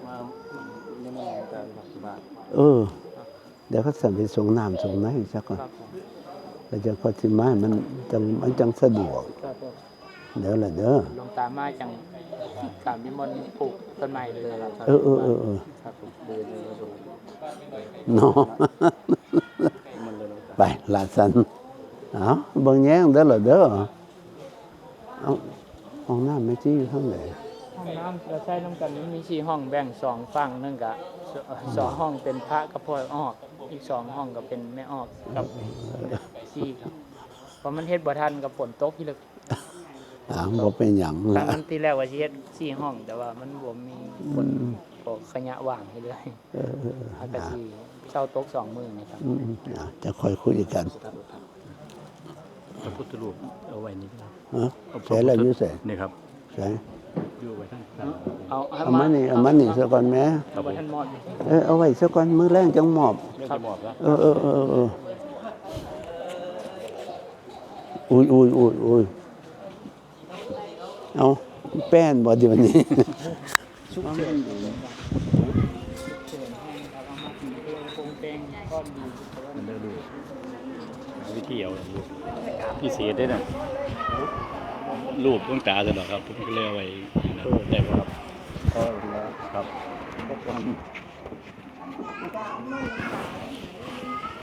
มาไม่แน่แต่ปัจจุบันเดี๋ยวเขาสั่งไปส่งน้ำส่งไหนซะก่อนแล้วจะก็สิมามันจังสะดวกเดี๋ยวละเด้อลงตามมาจังตามนิมนต์ปลูกต้นไม้เลยครับครับผมเดินเลยดูเนาะไปลาสันเอาเบิ่งแย้งเด้อละเด้อเอาห้องน้ำไม่จี้อยู่ข้างไหนห้องน้ำเราใช้น้ำกันนี้มี4ห้องแบ่ง2ฝั่งนึงกะ2ห้องเป็นพระกับพ่อออกอีก2ห้องก็เป็นแม่ออกกับซี่ครับเพราะมันเฮ็ดบ่ทันกับฝนตกที่ลึกบ่เป็นหยังล่ะมันที่แรกว่าสิเฮ็ด4ห้องแต่ว่ามันบ่มีฝนก็ขยะว่างให้เลยอากาศเช้าตก2มื้อนี่ครับจะค่อยคุยกันพระพุทธรูปเอาไว้นี่ครับใส่แล้วอยู่ใส่นี่ครับใส่อยู่ไว้ทั้งเอามานี่ซะก่อนแม่เอาไว้ท่านมอบเอาไว้ซะก่อนมื้อแรงจังมอบครับมอบแล้วอุ้ยเอาแป้นบ่เดี๋ยวนี้ชุบเฉินครับเอามากินเองปรุงแต่งก้อนดีมันเด้อดูวิธีเอาพิเศษได้น่ะรูปดวงตาซะดอกครับผมก็เลยเอาไว้ได้บ่ครับแล้วครับ